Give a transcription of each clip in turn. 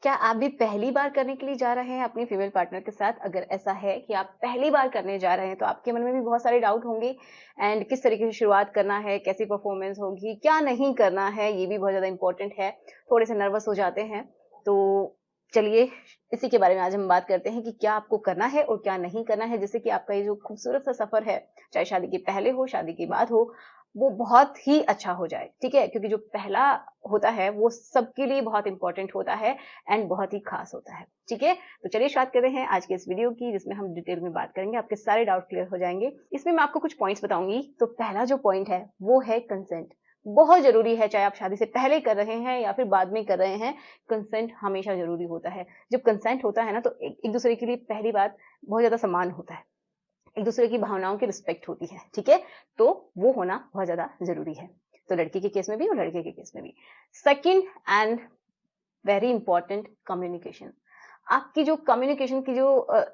क्या आप भी पहली बार करने के लिए जा रहे हैं अपनी फीमेल पार्टनर के साथ? अगर ऐसा है कि आप पहली बार करने जा रहे हैं, तो आपके मन में भी बहुत सारे डाउट होंगे एंड किस तरीके से शुरुआत करना है, कैसी परफॉर्मेंस होगी, क्या नहीं करना है, ये भी बहुत ज़्यादा इम्पोर्टेंट है। थोड़े से नर्वस हो जाते हैं। तो चलिए, इसी के बारे में आज हम बात करते हैं कि क्या आपको करना है और क्या नहीं करना है, जिससे कि आपका ये जो खूबसूरत सा सफ़र है, चाहे शादी के पहले हो, शादी के बाद हो, वो बहुत ही अच्छा हो जाए, ठीक है? क्योंकि जो पहला होता है, वो सबके लिए बहुत इम्पोर्टेंट होता है एंड बहुत ही खास होता है, ठीक है? तो चलिए स्टार्ट करते हैं आज के इस वीडियो की, जिसमें हम डिटेल में बात करेंगे, आपके सारे डाउट क्लियर हो जाएँगे। इसमें मैं आपको कुछ पॉइंट्स बताऊँगी। तो पहला जो पॉइंट है, वो है कंसेंट। बहुत ज़रूरी है, चाहे आप शादी से पहले कर रहे हैं या फिर बाद में कर रहे हैं, कंसेंट हमेशा ज़रूरी होता है। जब कंसेंट होता है ना, तो एक-दूसरे के लिए पहली बात बहुत ज़्यादा सम्मान होता है। एक-दूसरे की भावनाओं की रिस्पेक्ट होती है, ठीक है? तो वो होना बहुत ज़्यादा ज़रूरी है। तो लड़की के केस में भी और लड़के के केस में भी। Second and very important, communication. आपकी जो कम्युनिकेशन की जो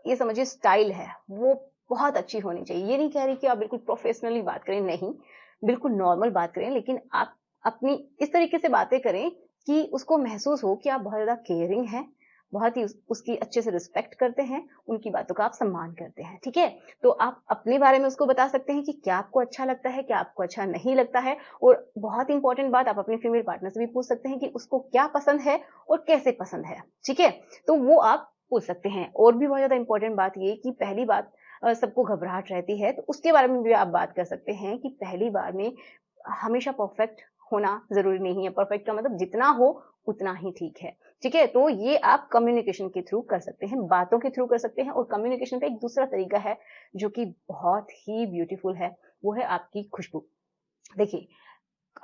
ये समझिए स्टाइल है, वो बहुत अच्छी होनी चाहिए। ये नहीं कह रही कि आप बिल्कुल प्रोफेशनली बात करें, नहीं, बिल्कुल नॉर्मल बात करें, लेकिन आप अपनी इस तरीके से बातें करें कि उसको महसूस हो कि आप बहुत ज़्यादा केयरिंग हैं, बहुत ही उसकी अच्छे से रिस्पेक्ट करते हैं, उनकी बातों का आप सम्मान करते हैं, ठीक है? तो आप अपने बारे में उसको बता सकते हैं कि क्या आपको अच्छा लगता है, क्या आपको अच्छा नहीं लगता है, और बहुत इंपॉर्टेंट बात, आप अपनी फीमेल पार्टनर से भी पूछ सकते हैं कि उसको क्या पसंद है और कैसे पसंद है, ठीक है? तो वो आप पूछ सकते हैं। और भी बहुत ज़्यादा इम्पोर्टेंट बात ये कि पहली बात सबको घबराहट रहती है, तो उसके बारे में भी आप बात कर सकते हैं कि पहली बार में हमेशा परफेक्ट होना ज़रूरी नहीं है। परफेक्ट का मतलब जितना हो उतना ही ठीक है, ठीक है? तो ये आप कम्युनिकेशन के थ्रू कर सकते हैं, बातों के थ्रू कर सकते हैं। और कम्युनिकेशन का एक दूसरा तरीका है, जो कि बहुत ही ब्यूटीफुल है, वो है आपकी खुशबू। देखिए,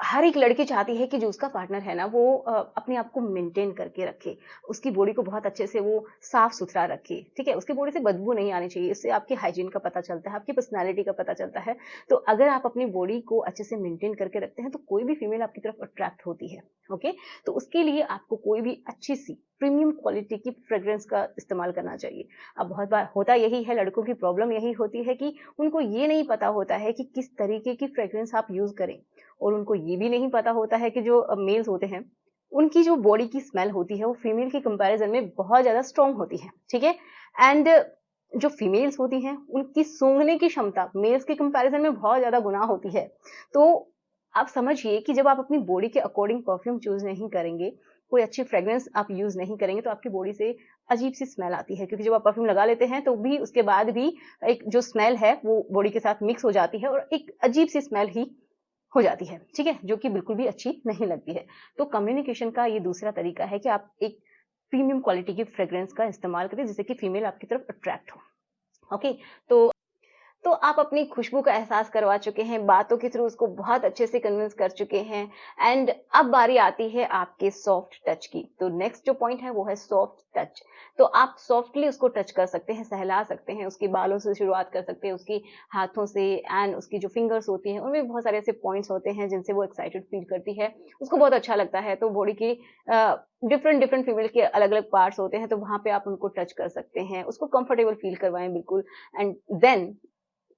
हर एक लड़की चाहती है कि जो उसका पार्टनर है ना, वो अपने आप को मेंटेन करके रखे, उसकी बॉडी को बहुत अच्छे से वो साफ-सुथरा रखे, ठीक है? उसकी बॉडी से बदबू नहीं आनी चाहिए, इससे आपकी हाइजीन का पता चलता है, आपकी पर्सनैलिटी का पता चलता है। तो अगर आप अपनी बॉडी को अच्छे से मेंटेन करके रखते हैं, तो कोई भी फीमेल आपकी तरफ अट्रैक्ट होती है, ओके? तो उसके लिए आपको कोई भी अच्छी-सी प्रीमियम क्वालिटी की फ्रेग्रेंस का इस्तेमाल करना चाहिए। अब बहुत बार होता यही है, लड़कों की प्रॉब्लम यही होती है कि उनको ये नहीं पता होता है कि किस तरीके की फ्रेग्रेंस आप यूज़ करें। और उनको ये भी नहीं पता होता है कि जो मेल्स होते हैं, उनकी जो बॉडी की स्मेल होती है, वो फीमेल के कंपैरिज़न में बहुत ज़्यादा स्ट्रॉन्ग होती है, ठीक है? एंड जो फीमेल्स होती हैं, उनकी सूँघने की क्षमता मेल्स के कंपैरिज़न में बहुत ज़्यादा गुना होती है। तो आप समझिए कि जब आप अपनी बॉडी के अकॉर्डिंग परफ्यूम चूज़ नहीं करेंगे, कोई अच्छी फ्रेग्रेंस आप यूज़ नहीं करेंगे, तो आपकी बॉडी से अजीब-सी स्मेल आती है, क्योंकि जब आप परफ्यूम लगा लेते हैं, तो भी उसके बाद भी एक जो स्मेल है, वो बॉडी के साथ मिक्स हो जाती है और एक अजीब-सी स्मेल ही हो जाती है, ठीक है? जो कि बिल्कुल भी अच्छी नहीं लगती है। तो कम्युनिकेशन का ये दूसरा तरीका है कि आप एक प्रीमियम क्वालिटी की फ्रेग्रेंस का इस्तेमाल करें, जिससे कि फीमेल आपकी तरफ अट्रैक्ट हो, ओके? तो आप अपनी खुशबू का एहसास करवा चुके हैं, बातों के थ्रू उसको बहुत अच्छे से कन्विंस कर चुके हैं एंड अब बारी आती है आपके सॉफ्ट टच की। तो नेक्स्ट जो पॉइंट है, वो है सॉफ्ट टच। तो आप सॉफ्टली उसको टच कर सकते हैं, सहला सकते हैं, उसके बालों से शुरुआत कर सकते हैं, उसके हाथों से एंड उसकी जो फिंगर्स होती हैं, उनमें बहुत सारे ऐसे पॉइंट्स होते हैं जिनसे वो एक्साइटेड फील करती है, उसको बहुत अच्छा लगता है। तो बॉडी की डिफरेंट डिफरेंट फीमेल के अलग-अलग पार्ट्स होते हैं, तो वहाँ पे आप उनको टच कर सकते हैं, उसको कंफर्टेबल फील करवाएँ बिल्कुल। एंड देन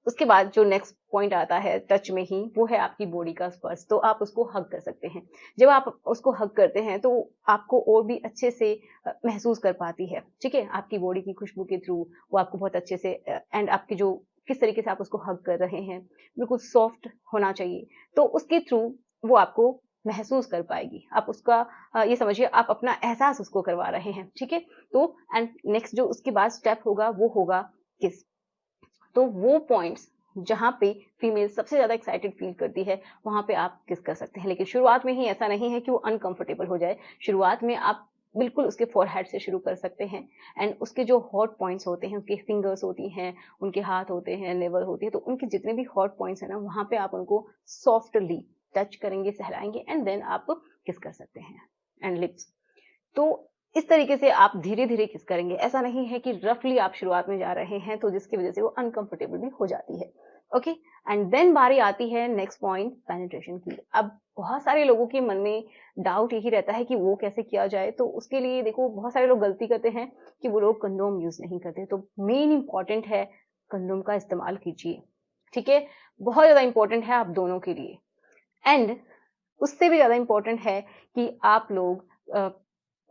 उसके बाद जो नेक्स्ट पॉइंट आता है टच में ही, वो है आपकी बॉडी का स्पर्श। तो आप उसको हग कर सकते हैं। जब आप उसको हग करते हैं, तो आपको और भी अच्छे से महसूस कर पाती है, ठीक है? आपकी बॉडी की खुशबू के थ्रू वो आपको बहुत अच्छे से एंड आपकी जो किस तरीके से आप उसको हग कर रहे हैं, बिल्कुल सॉफ्ट होना चाहिए। तो उसके थ्रू वो आपको महसूस कर पाएगी। आप उसका ये समझिए आप अपना एहसास उसको करवा रहे हैं, ठीक है? तो एंड नेक्स्ट जो उसके बाद स्टेप होगा, वो होगा किस। तो वो पॉइंट्स जहाँ पे फीमेल सबसे ज़्यादा एक्साइटेड फ़ील करती है, वहाँ पे आप किस कर सकते हैं। लेकिन शुरुआत में ही ऐसा नहीं है कि वो अनकम्फ़र्टेबल हो जाए। शुरुआत में आप बिल्कुल उसके फ़ोरहेड से शुरू कर सकते हैं एंड उसके जो हॉट पॉइंट्स होते हैं, उसकी फिंगर्स होती हैं, उनके हाथ होते हैं, नेवल होती है, तो उनके जितने भी हॉट पॉइंट्स हैं ना, वहाँ पे आप उनको सॉफ्टली टच करेंगे, सहलाएँगे एंड देन आप किस कर सकते हैं एंड लिप्स। तो इस तरीके से आप धीरे-धीरे किस करेंगे। ऐसा नहीं है कि रफली आप शुरुआत में जा रहे हैं, तो जिसकी वज़ह से वो अनकम्फर्टेबल भी हो जाती है। ओके? एंड देन बारी आती है नेक्स्ट पॉइंट, पेनिट्रेशन की। अब बहुत सारे लोगों के मन में डाउट यही रहता है कि वो कैसे किया जाए, तो उसके लिए देखो बहुत सारे लोग गलती करते हैं कि वो लोग कंडोम यूज़ नहीं करते। तो मेन इम्पोर्टेंट है कंडोम का इस्तेमाल कीजिए। ठीक है? बहुत ज़्यादा इम्पोर्टेंट है आप दोनों के लिए। एंड उससे भी ज़्यादा इम्पोर्टेंट है कि आप लोग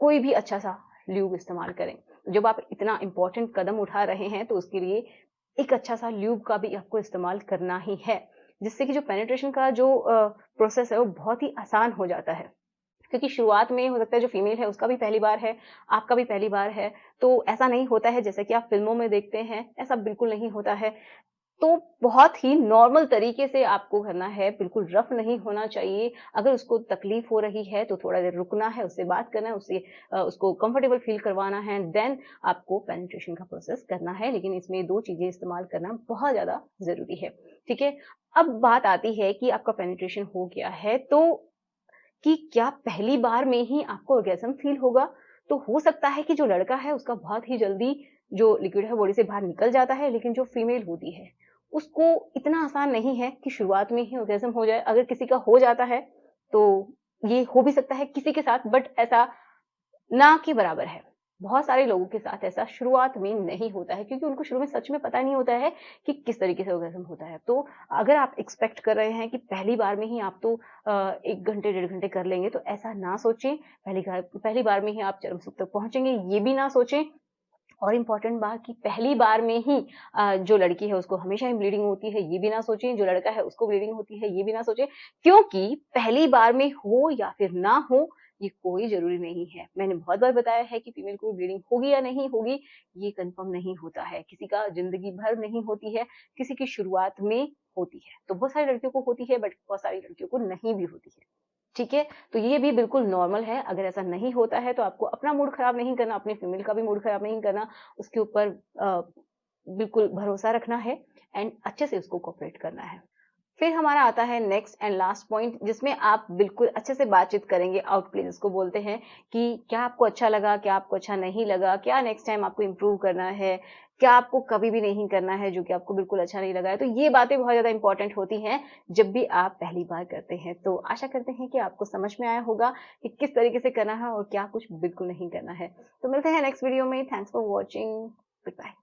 कोई भी अच्छा-सा ल्यूब इस्तेमाल करें। जब आप इतना इम्पोर्टेंट कदम उठा रहे हैं तो उसके लिए एक अच्छा सा ल्यूब का भी आपको इस्तेमाल करना ही है, जिससे कि जो पेनिट्रेशन का जो प्रोसेस है वो बहुत ही आसान हो जाता है। क्योंकि शुरुआत में हो सकता है जो फीमेल है उसका भी पहली बार है, आपका भी पहली बार है, तो ऐसा नहीं होता है जैसे कि आप फ़िल्मों में देखते हैं, ऐसा बिल्कुल नहीं होता है। तो बहुत ही नॉर्मल तरीके से आपको करना है, बिल्कुल रफ़ नहीं होना चाहिए। अगर उसको तकलीफ़ हो रही है तो थोड़ा देर रुकना है, उससे बात करना है, उसको कंफर्टेबल फ़ील करवाना है, देन आपको पेनिट्रेशन का प्रोसेस करना है। लेकिन इसमें 2 चीज़ें इस्तेमाल करना बहुत ज़्यादा ज़रूरी है, ठीक है? अब बात आती है कि आपका पेनिट्रेशन हो गया है तो कि क्या पहली बार में ही आपको ऑर्गेज़्म फ़ील होगा? तो हो सकता है कि जो लड़का है उसका बहुत ही जल्दी जो लिक्विड है बॉडी से बाहर निकल जाता है, लेकिन जो फीमेल होती है, उसको इतना आसान नहीं है कि शुरुआत में ही ऑर्गेज़म हो जाए। अगर किसी का हो जाता है, तो ये हो भी सकता है किसी के साथ, बट ऐसा ना के बराबर है। बहुत सारे लोगों के साथ ऐसा शुरुआत में नहीं होता है क्योंकि उनको शुरू में सच में पता नहीं होता है कि किस तरीके से ऑर्गेज़म होता है। तो अगर आप एक्सपेक्ट कर रहे हैं कि पहली बार में ही आप तो 1 घंटे, डेढ़ घंटे कर लेंगे, तो ऐसा ना सोचें। पहली बार में ही आप चरम सुख तक पहुँचेंगे, ये भी ना सोचें। और इम्पोर्टेंट बात कि पहली बार में ही जो लड़की है उसको हमेशा ही ब्लीडिंग होती है, ये भी ना सोचें, जो लड़का है उसको ब्लीडिंग होती है, ये भी ना सोचें, क्योंकि पहली बार में हो या फिर ना हो, ये कोई ज़रूरी नहीं है। मैंने बहुत बार बताया है कि फीमेल को ब्लीडिंग होगी या नहीं होगी, ये कन्फर्म नहीं होता है। किसी का ज़िंदगी भर नहीं होती है, किसी की शुरुआत में होती है। तो बहुत सारी लड़कियों को होती है, बट बहुत सारी लड़कियों को नहीं भी होती है। ठीक है? तो ये भी बिल्कुल नॉर्मल है, अगर ऐसा नहीं होता है तो आपको अपना मूड खराब नहीं करना, अपनी फीमेल का भी मूड खराब नहीं करना, उसके ऊपर बिल्कुल भरोसा रखना है एंड अच्छे से उसको कोऑपरेट करना है। फिर हमारा आता है नेक्स्ट एंड लास्ट पॉइंट जिसमें आप बिल्कुल अच्छे से बातचीत करेंगे, आउट प्ले जिसको बोलते हैं कि क्या आपको अच्छा लगा, क्या आपको अच्छा नहीं लगा, क्या नेक्स्ट टाइम आपको इम्प्रूव करना है, क्या आपको कभी भी नहीं करना है जो कि आपको बिल्कुल अच्छा नहीं लगा है। तो ये बातें बहुत ज़्यादा इंपॉर्टेंट होती हैं जब भी आप पहली बार करते हैं। तो आशा करते हैं कि आपको समझ में आया होगा कि किस तरीके से करना है और क्या कुछ बिल्कुल नहीं करना है। तो मिलते हैं नेक्स्ट वीडियो में। Thanks for watching. Good bye.